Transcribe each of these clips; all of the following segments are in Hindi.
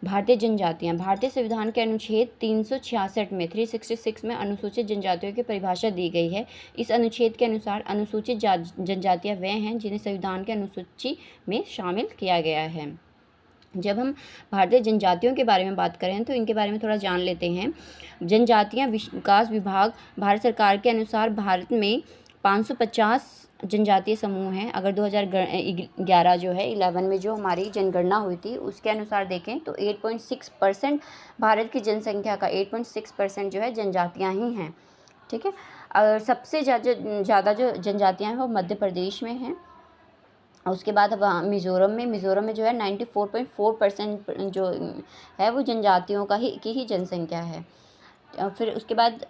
भारतीय जनजातियाँ। भारतीय संविधान के अनुच्छेद 366 में 366 में अनुसूचित जनजातियों की परिभाषा दी गई है। इस अनुच्छेद के अनुसार अनुसूचित जनजातियाँ वे हैं जिन्हें संविधान के अनुसूची में शामिल किया गया है। जब हम भारतीय जनजातियों के बारे में बात करें तो इनके बारे में थोड़ा जान लेते हैं। जनजातियाँ विकास विभाग भारत सरकार के अनुसार भारत में 550 जनजातीय समूह हैं। अगर 2011 जो है 11 में जो हमारी जनगणना हुई थी उसके अनुसार देखें तो 8.6% भारत की जनसंख्या का 8.6% जो है जनजातियाँ ही हैं। ठीक है। और सबसे ज़्यादा जो जनजातियाँ हैं वो मध्य प्रदेश में हैं। उसके बाद अब मिज़ोरम में जो है 94.4% जो है वो जनजातियों की ही जनसंख्या है। फिर उसके बाद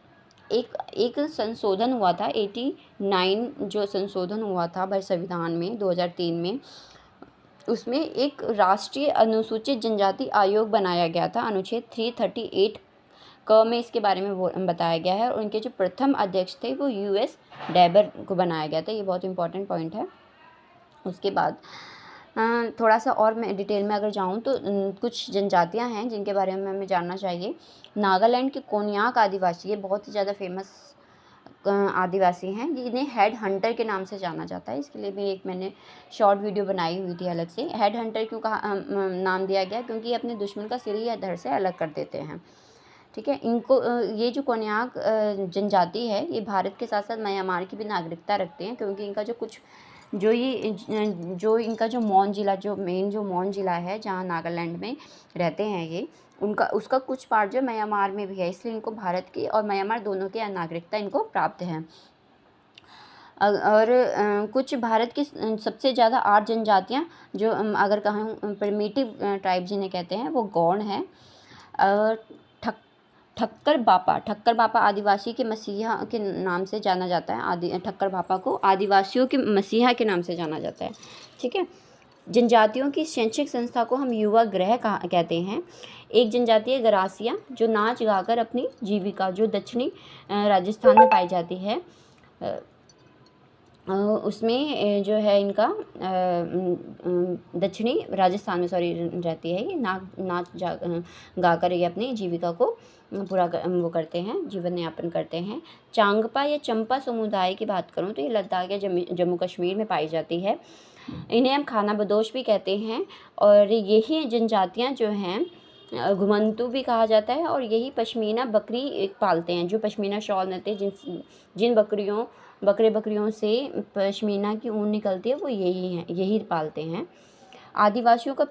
एक संशोधन हुआ था 89 जो संशोधन हुआ था भारत संविधान में 2003 में, उसमें एक राष्ट्रीय अनुसूचित जनजाति आयोग बनाया गया था। अनुच्छेद 338 में इसके बारे में बताया गया है और उनके जो प्रथम अध्यक्ष थे वो US डेबर को बनाया गया था। ये बहुत इंपॉर्टेंट पॉइंट है। उसके बाद थोड़ा सा और मैं डिटेल में अगर जाऊँ तो कुछ जनजातियां हैं जिनके बारे में हमें जानना चाहिए। नागालैंड के कोन्याक आदिवासी, ये बहुत ही ज़्यादा फेमस आदिवासी हैं जिन्हें हेड हंटर के नाम से जाना जाता है। इसके लिए भी एक मैंने शॉर्ट वीडियो बनाई हुई थी अलग से। हेड हंटर क्यों नाम दिया गया, क्योंकि ये अपने दुश्मन का सिर या धड़ से अलग कर देते हैं। ठीक है। इनको ये जो कोन्याक जनजाति है ये भारत के साथ साथ म्यांमार की भी नागरिकता रखते हैं, क्योंकि इनका जो इनका जो मौन जिला जो मौन जिला है जहाँ नागालैंड में रहते हैं ये, उसका कुछ पार्ट जो म्यांमार में भी है, इसलिए इनको भारत की और म्यांमार दोनों की नागरिकता इनको प्राप्त है। और कुछ भारत की सबसे ज़्यादा 8 जनजातियाँ जो अगर कहें प्रिमिटिव ट्राइब जिन्हें कहते हैं वो गौंड हैं। और ठक्कर बापा आदिवासी के मसीहा के नाम से जाना जाता है। ठक्कर बापा को आदिवासियों के मसीहा के नाम से जाना जाता है। ठीक है। जनजातियों की शैक्षिक संस्था को हम युवा गृह कहते हैं। एक जनजाति है गरासिया जो नाच गाकर अपनी जीविका जो दक्षिणी राजस्थान में पाई जाती है, उसमें जो है इनका दक्षिणी राजस्थान में रहती है। ये नाच गाकर ये अपनी जीविका को वो करते हैं, जीवन यापन करते हैं। चांगपा या चंपा समुदाय की बात करूं तो ये लद्दाख या जम्मू कश्मीर में पाई जाती है। इन्हें हम खाना बदोश भी कहते हैं। और यही जनजातियां जो हैं घुमंतू भी कहा जाता है और यही पश्मीना बकरी पालते हैं। जो पश्मीना शॉल रहते हैं जिन बकरियों से पश्मीना की ऊन निकलती है वो यही पालते हैं। आदिवासियों का